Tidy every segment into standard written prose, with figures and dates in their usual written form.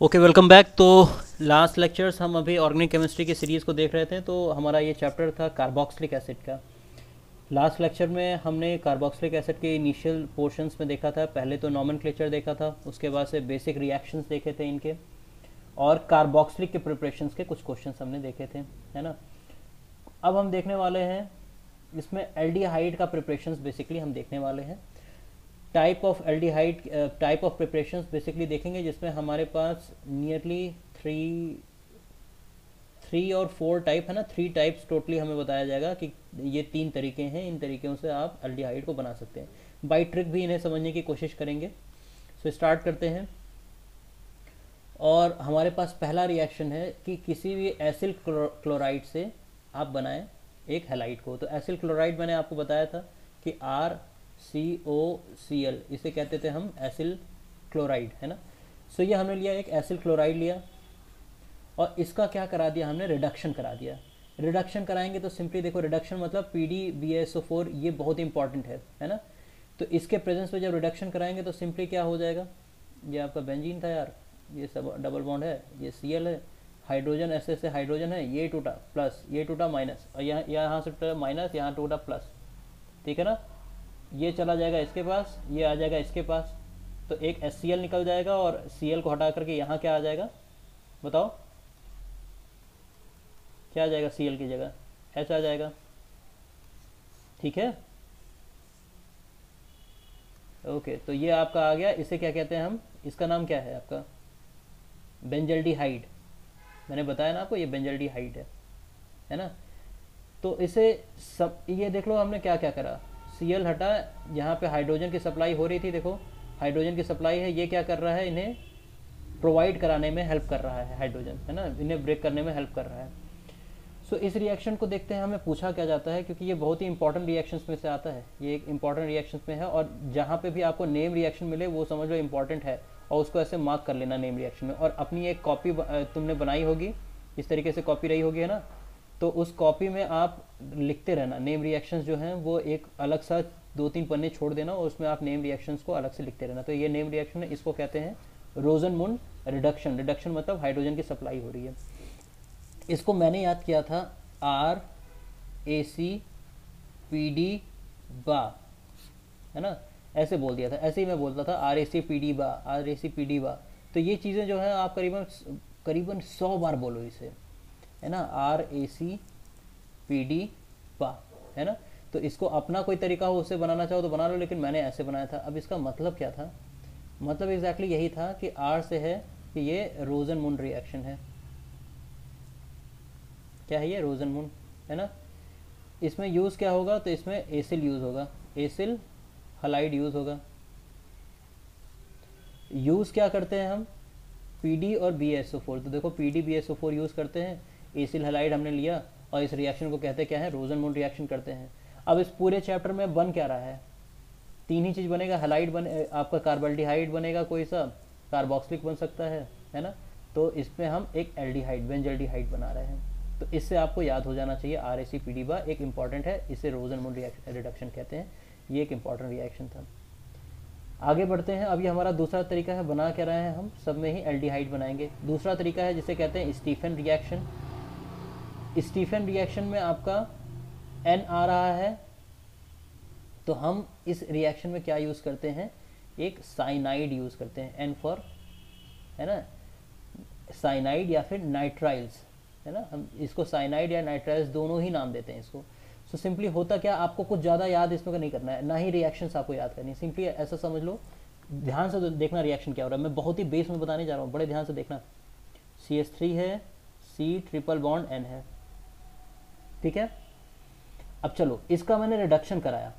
Okay, welcome back. तो last lectures हम अभी ऑर्गेनिक केमिस्ट्री की सीरीज़ को देख रहे थे। तो हमारा ये चैप्टर था कार्बोक्सिलिक एसिड का। लास्ट लेक्चर में हमने कार्बोक्सिलिक एसिड के इनिशियल पोर्शंस में देखा था। पहले तो नॉमेनक्लेचर देखा था, उसके बाद से बेसिक रिएक्शंस देखे थे इनके, और कार्बोक्सिलिक के प्रिपरेशंस के कुछ क्वेश्चंस हमने देखे थे, है ना। अब हम देखने वाले हैं इसमें एल्डिहाइड का प्रिपरेशंस बेसिकली हम देखने वाले हैं। Type of aldehyde, type of preparations basically देखेंगे, जिसमें हमारे पास नियरली थ्री थ्री और फोर टाइप है ना, थ्री टाइप्स टोटली हमें बताया जाएगा कि ये तीन तरीके हैं, इन तरीक़ों से आप एल्डिहाइड को बना सकते हैं। बाई ट्रिक भी इन्हें समझने की कोशिश करेंगे। सो स्टार्ट करते हैं। और हमारे पास पहला रिएक्शन है कि किसी भी एसिल क्लोराइड से आप बनाएं एक हैलाइड को। तो एसिल क्लोराइड मैंने आपको बताया था कि RCOCl, इसे कहते थे हम एसिल क्लोराइड, है ना। सो ये हमने लिया, एक एसिल क्लोराइड लिया, और इसका क्या करा दिया हमने, रिडक्शन करा दिया। रिडक्शन कराएंगे तो सिंपली देखो, रिडक्शन मतलब PDBSO4, ये बहुत इंपॉर्टेंट है ना। तो इसके प्रेजेंस में जब रिडक्शन कराएंगे तो सिंपली क्या हो जाएगा, ये आपका बेंजीन था यार, ये सब डबल बॉन्ड है, ये Cl है, हाइड्रोजन ऐसे से हाइड्रोजन है, ये टूटा प्लस, ये टूटा माइनस, और यहाँ से टूटा माइनस, यहाँ टूटा प्लस, ठीक है ना। ये चला जाएगा इसके पास, ये आ जाएगा इसके पास, तो एक HCl निकल जाएगा, और Cl को हटा करके यहाँ क्या आ जाएगा, बताओ क्या आ जाएगा, Cl की जगह H आ जाएगा, ठीक है। ओके, तो ये आपका आ गया। इसे क्या कहते हैं हम, इसका नाम क्या है आपका, बेंजल्डिहाइड। मैंने बताया ना आपको, ये बेंजल्डिहाइड है ना। तो इसे सब, ये देख लो हमने क्या क्या करा, Cl हटा, यहाँ पे हाइड्रोजन की सप्लाई हो रही थी, देखो हाइड्रोजन की सप्लाई है, ये क्या कर रहा है, इन्हें प्रोवाइड कराने में हेल्प कर रहा है, हाइड्रोजन, है ना, इन्हें ब्रेक करने में हेल्प कर रहा है। सो इस रिएक्शन को देखते हैं, हमें पूछा क्या जाता है, क्योंकि ये बहुत ही इंपॉर्टेंट रिएक्शंस में से आता है, ये एक इंपॉर्टेंट रिएक्शंस में है, और जहाँ पे भी आपको नेम रिएक्शन मिले वो समझ लो इंपॉर्टेंट है, और उसको ऐसे मार्क कर लेना नेम रिएक्शन में। और अपनी एक कॉपी तुमने बनाई होगी, इस तरीके से कॉपी रही होगी, है ना। तो उस कॉपी में आप लिखते रहना नेम रिएक्शंस जो हैं, वो एक अलग सा 2-3 पन्ने छोड़ देना, और उसमें आप नेम रिएक्शंस को अलग से लिखते रहना। तो ये नेम रिएक्शन है, इसको कहते हैं रोजनमुंड रिडक्शन। रिडक्शन मतलब हाइड्रोजन की सप्लाई हो रही है। इसको मैंने याद किया था RACPD बा, है ना, ऐसे बोल दिया था, ऐसे ही मैं बोलता था RACPD बा, RACPD बा। तो ये चीज़ें जो है आप करीबन करीबन 100 बार बोलो इसे, है ना, RACPD बा, है ना। तो इसको अपना कोई तरीका हो उससे बनाना चाहो तो बना लो, लेकिन मैंने ऐसे बनाया था। अब इसका मतलब क्या था, मतलब एग्जैक्टली यही था कि R से है कि ये रोजनमुंड रिएक्शन है। क्या है ये, रोजनमुंड, है ना। इसमें यूज़ क्या होगा, तो इसमें एसिल यूज़ होगा, एसिल हलाइड यूज़ होगा। यूज़ क्या करते हैं हम, PD और BSO4। तो देखो PDBSO4 यूज़ करते हैं, एसिल हलाइड हमने लिया, और इस रिएक्शन को कहते क्या है, रोजनमुंड रिएक्शन करते हैं। अब इस पूरे चैप्टर में बन क्या रहा है, तीन ही चीज़ बनेगा, हलाइड बने, आपका कार्बल्डिहाइड बनेगा, कोई सा कार्बोक्सिलिक बन सकता है ना। तो इसमें हम एक एल्डिहाइड, बेंजल्डिहाइड बना रहे हैं। तो इससे आपको याद हो जाना चाहिए, RACPD बा एक इंपॉर्टेंट है, इसे रोजनमुंड रिडक्शन कहते हैं। ये एक इंपॉर्टेंट रिएक्शन था। आगे बढ़ते हैं। अब ये हमारा दूसरा तरीका है, बना क्या रहे हैं हम, सब में ही एल्डिहाइड बनाएंगे। दूसरा तरीका है जिसे कहते हैं स्टीफन रिएक्शन। स्टीफन रिएक्शन में आपका N आ रहा है, तो हम इस रिएक्शन में क्या यूज़ करते हैं, एक साइनाइड यूज़ करते हैं, N फॉर, है ना, साइनाइड या फिर नाइट्राइल्स, है ना। हम इसको साइनाइड या नाइट्राइल्स दोनों ही नाम देते हैं इसको। सो सिंपली होता क्या, आपको कुछ ज़्यादा याद इसमें नहीं करना है, ना ही रिएक्शंस आपको याद करनी है। सिंपली ऐसा समझ लो, ध्यान से देखना रिएक्शन क्या हो रहा है, मैं बहुत ही बेस में बताने जा रहा हूँ, बड़े ध्यान से देखना। CH3 है, C ट्रिपल बॉन्ड N है, ठीक है। अब चलो, इसका मैंने रिडक्शन कराया,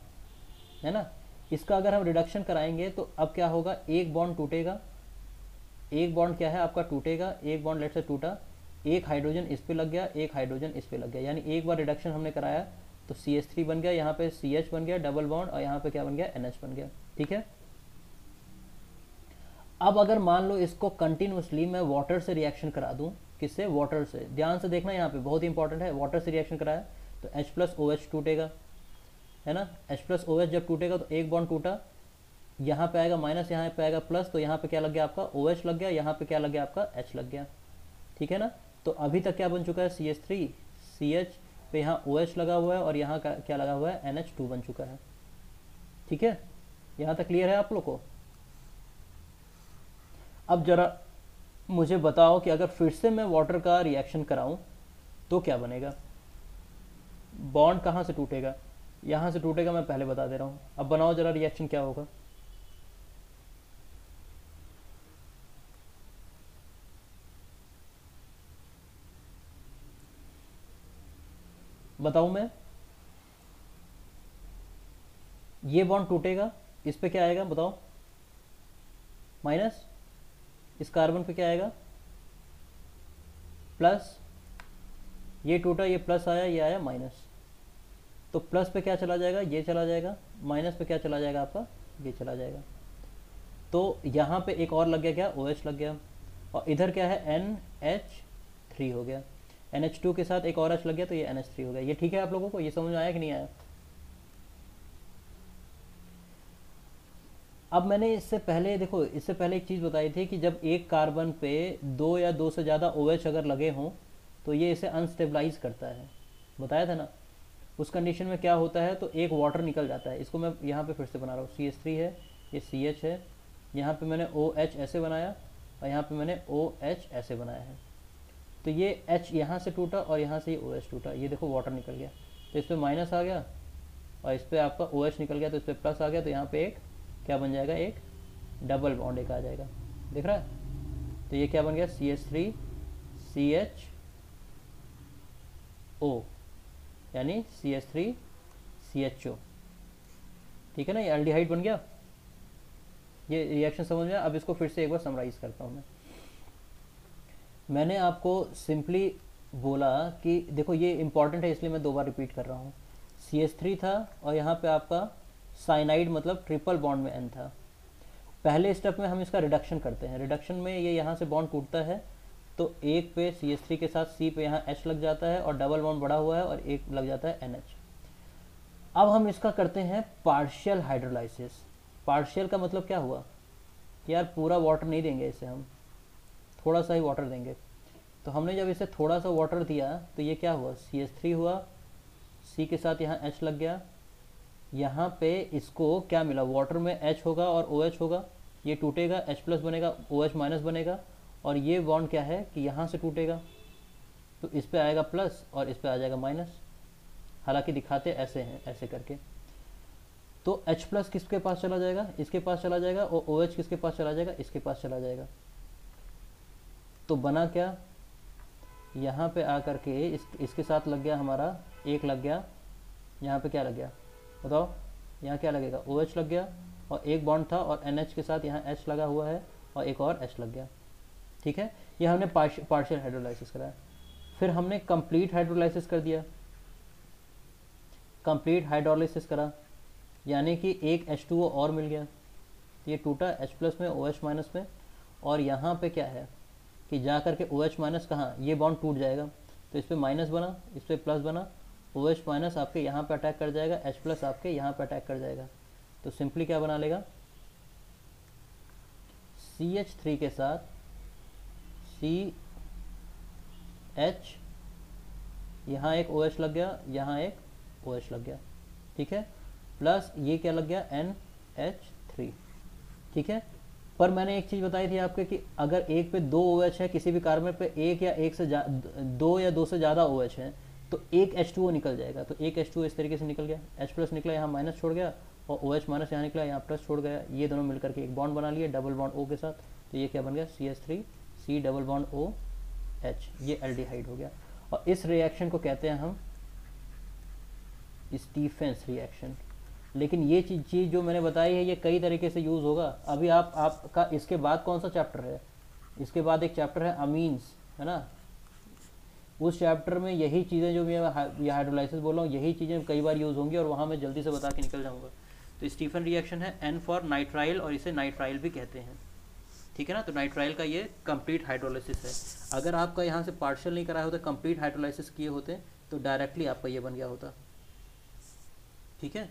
है ना। इसका अगर हम रिडक्शन कराएंगे तो अब क्या होगा, एक बॉन्ड टूटेगा, एक बॉन्ड क्या है आपका टूटेगा, एक बॉन्ड लेट से टूटा, एक हाइड्रोजन इस पे लग गया, एक हाइड्रोजन इस पे लग गया, यानी एक बार रिडक्शन हमने कराया तो CH3 बन गया, यहाँ पे CH बन गया डबल बॉन्ड, और यहाँ पे क्या बन गया, NH बन गया, ठीक है। अब अगर मान लो इसको कंटिन्यूसली मैं वाटर से रिएक्शन करा दूं, किससे, वाटर से, ध्यान से देखना, यहाँ पे बहुत इंपॉर्टेंट है, वाटर से रिएक्शन कराया तो H+OH टूटेगा, है ना। H+OH जब टूटेगा तो एक बॉन्ड टूटा, यहाँ पे आएगा माइनस, यहाँ पे आएगा प्लस, तो यहाँ पे क्या लग गया आपका OH लग गया, यहाँ पे क्या लग गया आपका H लग गया। ठीक है ना। तो अभी तक क्या बन चुका है, CH3 CH पे यहाँ OH लगा हुआ है और यहाँ का क्या लगा हुआ है, NH2 बन चुका है। ठीक है, यहाँ तक क्लियर है आप लोग को। अब जरा मुझे बताओ कि अगर फिर से मैं वाटर का रिएक्शन कराऊं तो क्या बनेगा। बॉन्ड कहाँ से टूटेगा, यहाँ से टूटेगा, मैं पहले बता दे रहा हूँ। अब बनाओ जरा रिएक्शन क्या होगा। बताऊं मैं, ये बॉन्ड टूटेगा, इस पे क्या आएगा बताओ, माइनस, इस कार्बन पे क्या आएगा, प्लस, ये टूटा, ये प्लस आया, ये आया माइनस, तो प्लस पे क्या चला जाएगा, ये चला जाएगा, माइनस पे क्या चला जाएगा आपका, ये चला जाएगा। तो यहाँ पे एक और लग गया, क्या, OH लग गया, और इधर क्या है, NH3 हो गया, NH2 के साथ एक और H लग गया, तो ये NH3 हो गया। ये ठीक है आप लोगों को, ये समझ में आया कि नहीं आया। अब मैंने इससे पहले देखो, इससे पहले एक चीज़ बताई थी कि जब एक कार्बन पे 2 या 2 से ज़्यादा OH अगर लगे हों तो ये इसे अनस्टेबलाइज करता है, बताया था ना। उस कंडीशन में क्या होता है, तो एक वाटर निकल जाता है। इसको मैं यहाँ पे फिर से बना रहा हूँ, CH3 है, ये CH है, यहाँ पे मैंने OH ऐसे बनाया और यहाँ पे मैंने OH ऐसे बनाया है। तो ये H यहाँ से टूटा और यहाँ से ये OH टूटा, ये देखो वाटर निकल गया, तो इस पर माइनस आ गया और इस पर आपका OH निकल गया, तो इस पर प्लस आ गया, तो यहाँ पे एक क्या बन जाएगा, एक डबल बॉन्ड एक आ जाएगा, दिख रहा है। तो ये क्या बन गया, CH3 CHO, यानी CH3 CHO। ठीक है ना, ये एल्डिहाइड बन गया। ये रिएक्शन समझ में। अब इसको फिर से एक बार समराइज करता हूँ मैं। मैंने आपको सिंपली बोला कि देखो ये इंपॉर्टेंट है, इसलिए मैं 2 बार रिपीट कर रहा हूँ। CH3 था और यहाँ पे आपका साइनाइड मतलब ट्रिपल बॉन्ड में N था। पहले स्टेप में हम इसका रिडक्शन करते हैं। रिडक्शन में ये यहाँ से बॉन्ड टूटता है, तो एक पे CH3 के साथ C पे यहाँ H लग जाता है और डबल बॉन्ड बढ़ा हुआ है और एक लग जाता है NH। अब हम इसका करते हैं पार्शियल हाइड्रोलाइसिस। पार्शियल का मतलब क्या हुआ कि यार पूरा वाटर नहीं देंगे इसे, हम थोड़ा सा ही वाटर देंगे। तो हमने जब इसे थोड़ा सा वाटर दिया तो ये क्या हुआ, CH3 हुआ, C के साथ यहाँ H लग गया, यहाँ पे इसको क्या मिला, वाटर में H होगा और OH होगा, ये टूटेगा, H प्लस बनेगा, OH माइनस बनेगा, और ये बॉन्ड क्या है कि यहाँ से टूटेगा, तो इस पे आएगा प्लस और इस पे आ जाएगा माइनस। हालांकि दिखाते ऐसे हैं, ऐसे करके। तो H प्लस किसके पास चला जाएगा, इसके पास चला जाएगा, और OH किसके पास चला जाएगा, इसके पास चला जाएगा। तो बना क्या, यहाँ पे आकर के इसके साथ लग गया हमारा, एक लग गया, यहाँ पे क्या लग गया बताओ, यहाँ क्या लगेगा, OH लग गया, और एक बॉन्ड था और NH के साथ यहाँ H लगा हुआ है और एक और H लग गया। ठीक है, ये हमने पार्शियल हाइड्रोलाइसिस कराया। फिर हमने कंप्लीट हाइड्रोलाइसिस कर दिया। कंप्लीट हाइड्रोलाइसिस करा यानी कि एक H2O और मिल गया, ये टूटा H प्लस में OH माइनस में, और यहाँ पे क्या है कि जा करके OH माइनस कहाँ, ये बॉन्ड टूट जाएगा, तो इस पर माइनस बना, इस पर प्लस बना, OH माइनस आपके यहाँ पे अटैक कर जाएगा, H प्लस आपके यहाँ पे अटैक कर जाएगा। तो सिंपली क्या बना लेगा, CH3 के साथ CH, यहाँ एक OH लग गया, यहाँ एक OH लग गया, ठीक है, प्लस ये क्या लग गया, NH3। ठीक है, पर मैंने एक चीज़ बताई थी आपके कि अगर एक पे 2 OH है, किसी भी कार्बन पे एक या 2 या 2 से ज़्यादा OH है, तो एक H2O निकल जाएगा। तो एक H2O इस तरीके से निकल गया, H प्लस निकला, यहाँ माइनस छोड़ गया, और OH माइनस यहाँ निकला, यहाँ प्लस छोड़ गया, ये दोनों मिलकर के एक बॉन्ड बना लिए डबल बॉन्ड O के साथ। तो ये क्या बन गया, CH3 C double bond OH, ये एल्डिहाइड हो गया। और इस रिएक्शन को कहते हैं हम स्टीफेंस रिएक्शन। लेकिन ये चीज़ जो मैंने बताई है ये कई तरीके से यूज़ होगा। अभी आपका इसके बाद कौन सा चैप्टर है, इसके बाद एक चैप्टर है अमीन्स, है ना। उस चैप्टर में यही चीज़ें जो मैं हाइड्रोलाइसिस बोल रहा हूँ, यही चीज़ें कई बार यूज़ होंगी और वहाँ मैं जल्दी से बता के निकल जाऊँगा। तो स्टीफन रिएक्शन है N फॉर नाइट्राइल, और इसे नाइट्राइल भी कहते हैं, ठीक है ना। तो नाइट्राइल का ये कंप्लीट हाइड्रोलाइसिस है। अगर आपका यहाँ से पार्शियल नहीं कराया होता, कंप्लीट हाइड्रोलाइसिस किए होते, तो डायरेक्टली आपका ये बन गया होता। ठीक है,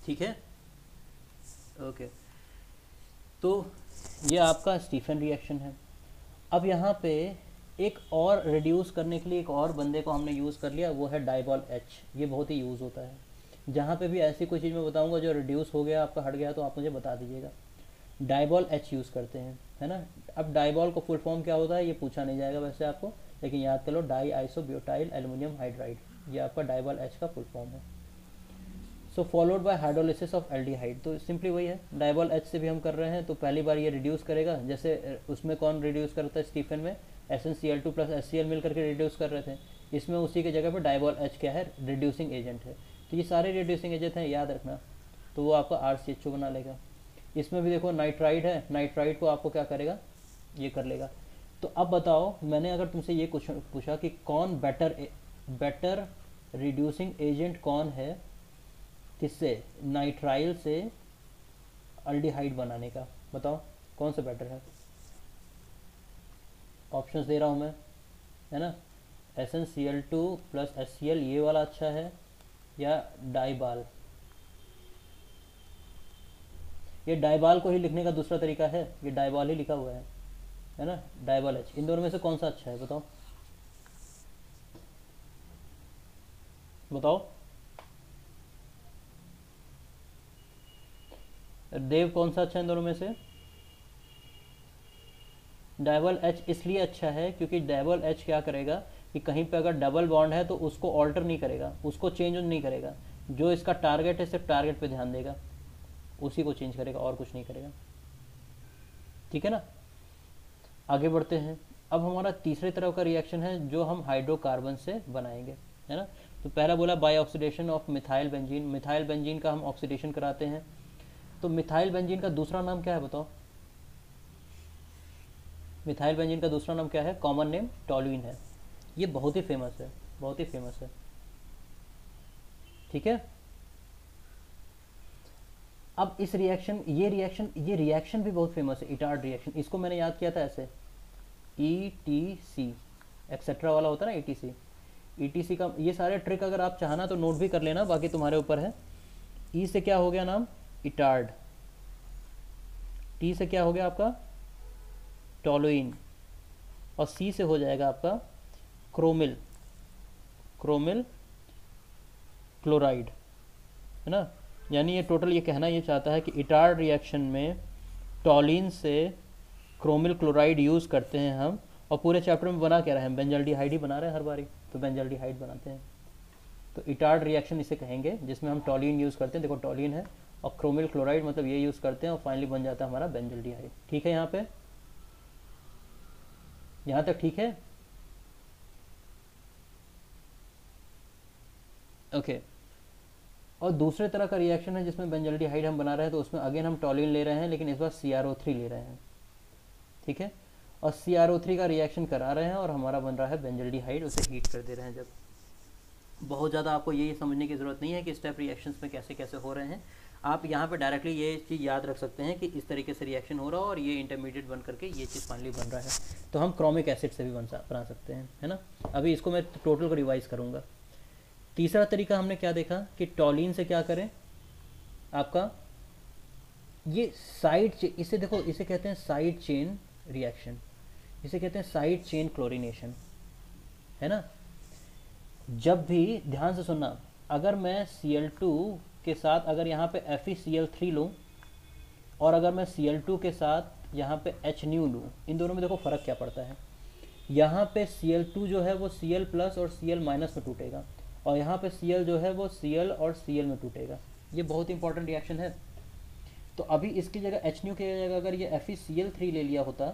ठीक है, ओके, तो ये आपका स्टीफन रिएक्शन है। अब यहाँ पे एक और रिड्यूस करने के लिए एक और बंदे को हमने यूज़ कर लिया, वो है डाइबॉल एच। ये बहुत ही यूज़ होता है। जहाँ पे भी ऐसी कोई चीज़ मैं बताऊँगा जो रिड्यूस हो गया, आपका हट गया, तो आप मुझे बता दीजिएगा। डाइबॉल एच यूज़ करते हैं, है ना। अब डाइबॉल को फुल फॉर्म क्या होता है ये पूछा नहीं जाएगा वैसे आपको, लेकिन याद कर लो, डाई आइसोब्यूटाइल एल्युमिनियम हाइड्राइड, ये आपका डाइबॉल एच का फुल फॉर्म है। So followed by hydrolysis of aldehyde, तो सिंपली वही है, डाइबॉल एच से भी हम कर रहे हैं, तो पहली बार ये रिड्यूस करेगा, जैसे उसमें कौन रिड्यूस करता है स्टीफन में, SnCl2 प्लस HCl मिल करके रिड्यूस कर रहे थे, इसमें उसी की जगह पर डाइबॉल एच क्या है, रिड्यूसिंग एजेंट है। तो ये सारे रिड्यूसिंग एजेंट हैं, याद रखना। तो वो आपका RCHO बना लेगा। इसमें भी देखो नाइट्राइड है, नाइट्राइड को आपको क्या करेगा, ये कर लेगा। तो अब बताओ, मैंने अगर तुमसे ये क्वेश्चन पूछा कि कौन बेटर रिड्यूसिंग एजेंट कौन है, किससे, नाइट्राइल से अल्डिहाइड बनाने का, बताओ कौन सा बेटर है। ऑप्शंस दे रहा हूँ मैं, है ना। SnCl2 प्लस HCl ये वाला अच्छा है, या डाइबाल। ये डाइबाल को ही लिखने का दूसरा तरीका है, ये डाइबाल ही लिखा हुआ है ना, डाइबाल एच। इन दोनों में से कौन सा अच्छा है बताओ, बताओ देव, कौन सा अच्छा है इन दोनों में से। डाइबल एच इसलिए अच्छा है क्योंकि डाइबल एच क्या करेगा कि कहीं पे अगर डबल बॉन्ड है तो उसको ऑल्टर नहीं करेगा, उसको चेंज नहीं करेगा। जो इसका टारगेट है सिर्फ टारगेट पे ध्यान देगा, उसी को चेंज करेगा और कुछ नहीं करेगा। ठीक है ना। आगे बढ़ते हैं। अब हमारा तीसरे तरह का रिएक्शन है जो हम हाइड्रोकार्बन से बनाएंगे, है ना। तो पहला बोला by oxidation of methyl benzene, methyl benzene का हम ऑक्सीडेशन कराते हैं। तो मिथाइल बेंजीन का दूसरा नाम क्या है बताओ, मिथाइल बेंजीन का दूसरा नाम क्या है, कॉमन नेम टॉल्यूइन है। ये बहुत ही फेमस है, बहुत ही फेमस है। ठीक है। अब इस रिएक्शन, ये रिएक्शन भी बहुत फेमस है, इटार्ड रिएक्शन। इसको मैंने याद किया था ऐसे, ETC एक्सेट्रा वाला होता है ना, ETC का ये सारे ट्रिक अगर आप चाहना तो नोट भी कर लेना, बाकी तुम्हारे ऊपर है। ई से क्या हो गया नाम, इटार्ड। टी से क्या हो गया आपका, टॉलुइन। और सी से हो जाएगा आपका क्रोमिल, क्रोमिल क्लोराइड, है ना। यानी ये टोटल ये कहना ये चाहता है कि इटार्ड रिएक्शन में टॉलिन से क्रोमिल क्लोराइड यूज़ करते हैं हम, और पूरे चैप्टर में बना क्या रहे हैं, बेंजल्डिहाइड ही बना रहे हैं हर बारी, तो बेंजल्डिहाइड बनाते हैं। तो इटार्ड रिएक्शन इसे कहेंगे जिसमें हम टॉलिन यूज़ करते हैं, देखो टॉलिन है और क्रोमिल क्लोराइड मतलब ये यूज़ करते हैं, और फाइनली बन जाता है हमारा बेंजल्डिहाइड। ठीक है, यहाँ पे यहाँ तक ठीक है। ओके। और दूसरे तरह का रिएक्शन है जिसमें बेंजल्डिहाइड हम बना रहे हैं, तो उसमें अगेन हम टॉलिन ले रहे हैं, लेकिन इस बार CrO3 ले रहे हैं। ठीक है। और CrO3 का रिएक्शन करा रहे हैं और हमारा बन रहा है बेंजल्डिहाइड, उसे हीट कर दे रहे हैं। जब बहुत ज़्यादा आपको ये समझने की ज़रूरत नहीं है कि स्टेप रिएक्शंस में कैसे कैसे हो रहे हैं, आप यहाँ पे डायरेक्टली ये चीज़ याद रख सकते हैं कि इस तरीके से रिएक्शन हो रहा है और ये इंटरमीडिएट बन करके ये चीज़ फाइनली बन रहा है। तो हम क्रोमिक एसिड से भी बना सकते हैं, है ना। अभी इसको मैं टोटल को रिवाइज करूँगा। तीसरा तरीका हमने क्या देखा कि टॉलिन से क्या करें, आपका ये साइड, इसे देखो, इसे कहते हैं साइड चेन रिएक्शन, इसे कहते हैं साइड चेन क्लोरीनेशन, है ना। जब भी ध्यान से सुनना, अगर मैं Cl2 के साथ अगर यहाँ पे FeCl3 लूँ, और अगर मैं Cl2 के साथ यहाँ पे HNu लूँ, इन दोनों में देखो फ़र्क क्या पड़ता है। यहाँ पे Cl2 जो है वो Cl प्लस और Cl माइनस में टूटेगा, और यहाँ पे Cl जो है वो Cl और Cl में टूटेगा। ये बहुत इंपॉर्टेंट रिएक्शन है। तो अभी इसकी जगह HNu की जगह अगर ये FeCl3 ले लिया होता,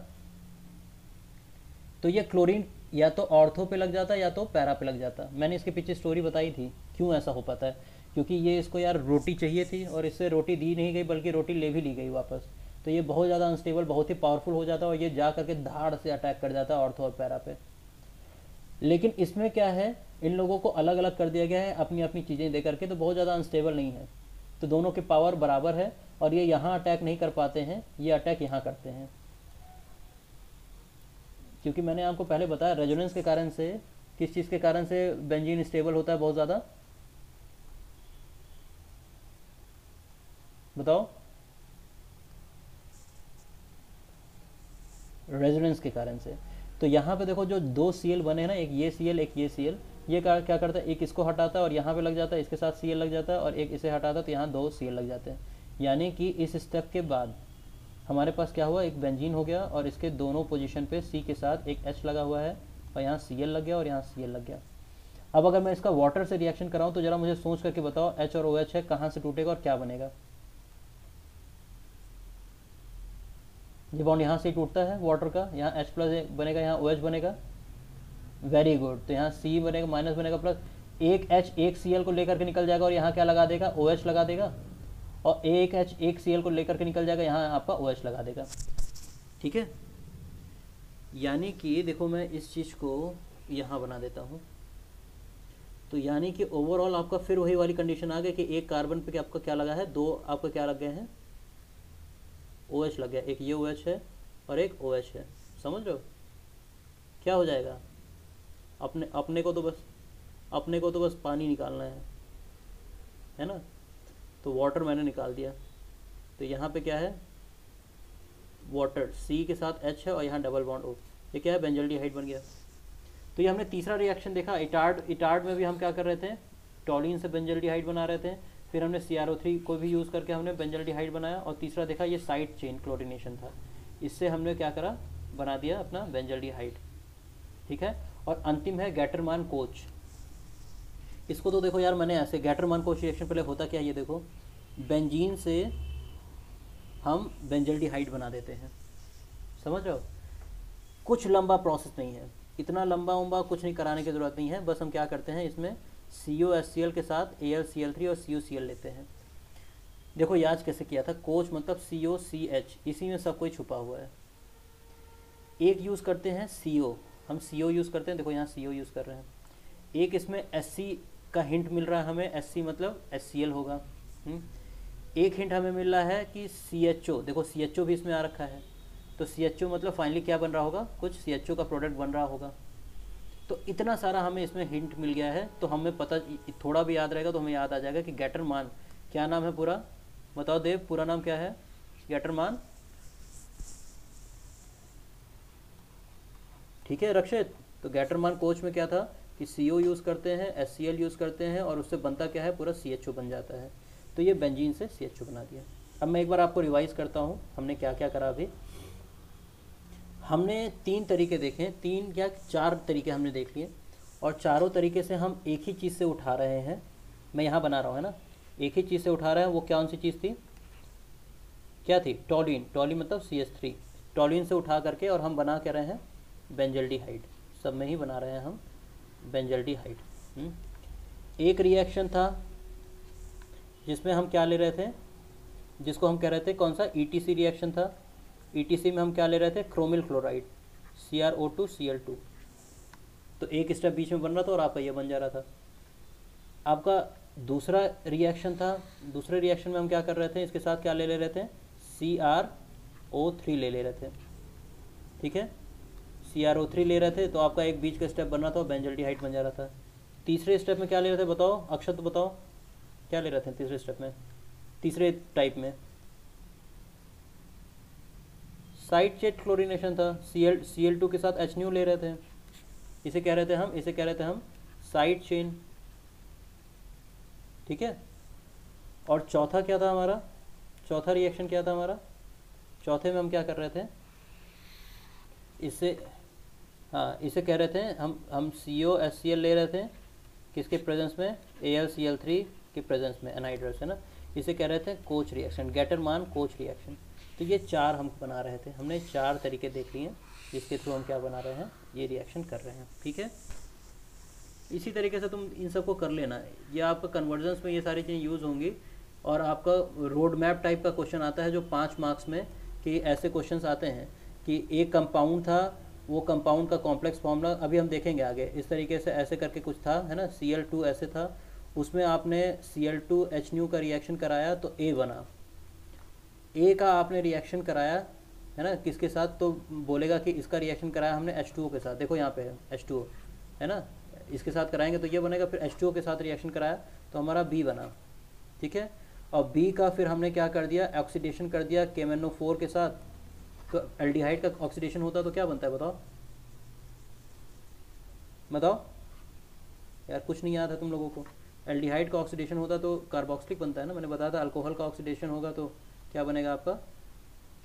तो ये क्लोरीन या तो ऑर्थो पे लग जाता या तो पैरा पे लग जाता। मैंने इसके पीछे स्टोरी बताई थी क्यों ऐसा हो पाता है, क्योंकि ये इसको यार रोटी चाहिए थी और इससे रोटी दी नहीं गई, बल्कि रोटी ले भी ली गई वापस। तो ये बहुत ज़्यादा अनस्टेबल, बहुत ही पावरफुल हो जाता है, और ये जा करके धाड़ से अटैक कर जाता है ऑर्थो और पैरा पे। लेकिन इसमें क्या है, इन लोगों को अलग अलग कर दिया गया है अपनी अपनी चीज़ें दे करके, तो बहुत ज़्यादा अनस्टेबल नहीं है। तो दोनों की पावर बराबर है, और ये यहाँ अटैक नहीं कर पाते हैं, ये अटैक यहाँ करते हैं। क्योंकि मैंने आपको पहले बताया रेजोनेंस के कारण से, किस चीज़ के कारण से बेंजीन स्टेबल होता है बहुत ज़्यादा, बताओ। रेजोनेंस के कारण से। तो यहाँ पे देखो जो दो Cl बने हैं ना, एक ये Cl एक ये Cl, ये क्या करता है, एक इसको हटाता है और यहाँ पे लग जाता है, इसके साथ Cl लग जाता है, और एक इसे हटाता है तो यहाँ दो Cl लग जाते हैं। यानी कि इस स्टेप के बाद हमारे पास क्या हुआ, एक बेंजीन हो गया और इसके दोनों पोजीशन पे C के साथ एक H लगा हुआ है और यहाँ Cl लग गया और यहाँ Cl लग गया। अब अगर मैं इसका वाटर से रिएक्शन कराऊँ तो ज़रा मुझे सोच करके बताओ, H और OH है, कहाँ से टूटेगा और क्या बनेगा? ये बॉन्ड यहाँ से ही टूटता है वाटर का, यहाँ H प्लस बनेगा, यहाँ OH बनेगा। वेरी गुड, तो यहाँ C बनेगा, माइनस बनेगा, प्लस एक H एक Cl को लेकर के निकल जाएगा और यहाँ क्या लगा देगा, OH लगा देगा, और एक H एक Cl को लेकर के निकल जाएगा, यहाँ आपका OH लगा देगा। ठीक है, यानी कि देखो मैं इस चीज़ को यहाँ बना देता हूँ। तो यानी कि ओवरऑल आपका फिर वही वाली कंडीशन आ गई कि एक कार्बन पे आपका क्या लगा है, दो आपका क्या लग गए हैं, OH लग गया, एक ये OH है और एक OH है। समझ रहे हो क्या हो जाएगा? अपने को तो बस पानी निकालना है ना। तो वाटर मैंने निकाल दिया, तो यहाँ पे क्या है, वाटर C के साथ H है और यहाँ डबल बॉन्ड O, ये क्या है, बेंजल्डिहाइड बन गया। तो ये हमने तीसरा रिएक्शन देखा। इटार्ड में भी हम क्या कर रहे थे, टॉलिन से बेंजल्डिहाइड बना रहे थे, फिर हमने CrO3 को भी यूज़ करके हमने बेंजल्डिहाइड बनाया, और तीसरा देखा ये साइड चेन क्लोरीनेशन था, इससे हमने क्या करा, बना दिया अपना बेंजल्डिहाइड। ठीक है, और अंतिम है गैटरमान कोच। इसको तो देखो यार मैंने ऐसे, गैटरमान कोच रिएक्शन पहले होता क्या है, ये देखो, बेंजीन से हम बेंजल्डिहाइड बना देते हैं। समझ रहे हो, कुछ लंबा प्रोसेस नहीं है, इतना लंबा उम्बा कुछ नहीं कराने की ज़रूरत नहीं है। बस हम क्या करते हैं, इसमें COHCl के साथ AlCl3 और CuCl लेते हैं। देखो याद कैसे किया था, कोच मतलब COCH, इसी में सब कोई छुपा हुआ है। एक यूज़ करते हैं CO, हम CO यूज़ करते हैं, देखो यहाँ CO यूज़ कर रहे हैं। एक इसमें SC का हिंट मिल रहा है हमें, SC मतलब HCl होगा। एक हिंट हमें मिल रहा है कि CHO, देखो CHO भी इसमें आ रखा है, तो CHO मतलब फाइनली क्या बन रहा होगा, कुछ CHO का प्रोडक्ट बन रहा होगा। तो इतना सारा हमें इसमें हिंट मिल गया है, तो हमें पता, थोड़ा भी याद रहेगा तो हमें याद आ जाएगा कि गैटरमान क्या नाम है पूरा, बताओ देव, पूरा नाम क्या है गैटरमान? ठीक है रक्षित, तो गैटरमान कोच में क्या था कि CO यूज़ करते हैं, HCl यूज़ करते हैं, और उससे बनता क्या है, पूरा CHO बन जाता है। तो ये बेंजीन से CHO बना दिया। अब मैं एक बार आपको रिवाइज करता हूँ हमने क्या क्या करा अभी। हमने 3 तरीके देखे, 3 या 4 तरीके हमने देख लिए, और चारों तरीके से हम एक ही चीज़ से उठा रहे हैं। मैं यहाँ बना रहा हूँ, है ना, एक ही चीज़ से उठा रहे हैं। वो कौन सी चीज़ थी, क्या थी, टॉलिन, टॉलिन मतलब CH3, टॉलिन से उठा करके, और हम बना क्या रहे हैं, बेंजल्डिहाइड, सब में ही बना रहे हैं हम बेंजल्डिहाइड। एक रिएक्शन था जिसमें हम क्या ले रहे थे, जिसको हम कह रहे थे कौन सा, ETC रिएक्शन था। ETC में हम क्या ले रहे थे, क्रोमिल क्लोराइड, CrO2Cl2। तो एक स्टेप बीच में बन रहा था और आपका ये बन जा रहा था। आपका दूसरा रिएक्शन था, दूसरे रिएक्शन में हम क्या कर रहे थे, इसके साथ क्या ले रहे थे, CrO3 ले रहे थे। ठीक है, CrO3 ले रहे थे, तो आपका एक बीच का स्टेप बन रहा था, बेंजल्डिहाइड बन जा रहा था। तीसरे स्टेप में क्या ले रहे थे, बताओ अक्षत, बताओ क्या ले रहे थे तीसरे स्टेप में, तीसरे टाइप में साइड चेन क्लोरीनेशन था, Cl2 के साथ H ले रहे थे, इसे कह रहे थे हम साइड चेन। ठीक है, और चौथा क्या था हमारा, चौथा रिएक्शन क्या था हमारा, चौथे में हम क्या कर रहे थे, इसे कह रहे थे हम COHCl ले रहे थे, किसके प्रेजेंस में, AlCl3 के प्रेजेंस में, एनाइड्रस है ना, इसे कह रहे थे कोच रिएक्शन, गैटरमान कोच रिएक्शन। तो ये 4 हम बना रहे थे, हमने 4 तरीके देख लिए जिसके थ्रू हम क्या बना रहे हैं, ये रिएक्शन कर रहे हैं। ठीक है, इसी तरीके से तुम इन सबको कर लेना, ये आपका कन्वर्जन्स में ये सारी चीज़ें यूज़ होंगी। और आपका रोड मैप टाइप का क्वेश्चन आता है जो 5 मार्क्स में, कि ऐसे क्वेश्चंस आते हैं कि एक कंपाउंड था, वो कंपाउंड का कॉम्प्लेक्स फॉर्मूला अभी हम देखेंगे आगे, इस तरीके से ऐसे करके कुछ था, है ना, Cl2 ऐसे था, उसमें आपने Cl2H का रिएक्शन कराया तो A बना, A का आपने रिएक्शन कराया, है ना, किसके साथ, तो बोलेगा कि इसका रिएक्शन कराया हमने H2O के साथ, देखो यहाँ पे है H2O, है ना, इसके साथ कराएंगे तो ये बनेगा, फिर H2O के साथ रिएक्शन कराया तो हमारा B बना। ठीक है, और B का फिर हमने क्या कर दिया, ऑक्सीडेशन कर दिया KMnO4 के साथ, तो एल्डिहाइड का ऑक्सीडेशन होता तो क्या बनता है बताओ बताओ यार, कुछ नहीं याद है तुम लोगों को। एल्डिहाइड का ऑक्सीडेशन होता तो कार्बोक्सिलिक बनता है ना, मैंने बताया था। अल्कोहल का ऑक्सीडेशन होगा तो क्या बनेगा आपका,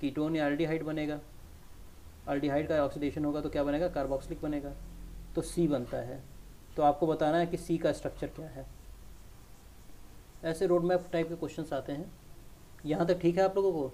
कीटोन या एल्डिहाइड बनेगा। एल्डिहाइड का ऑक्सीडेशन होगा तो क्या बनेगा, कार्बोक्सिलिक बनेगा। तो सी बनता है। तो आपको बताना है कि सी का स्ट्रक्चर क्या है। ऐसे रोड मैप टाइप के क्वेश्चंस आते हैं। यहाँ तक ठीक है आप लोगों को?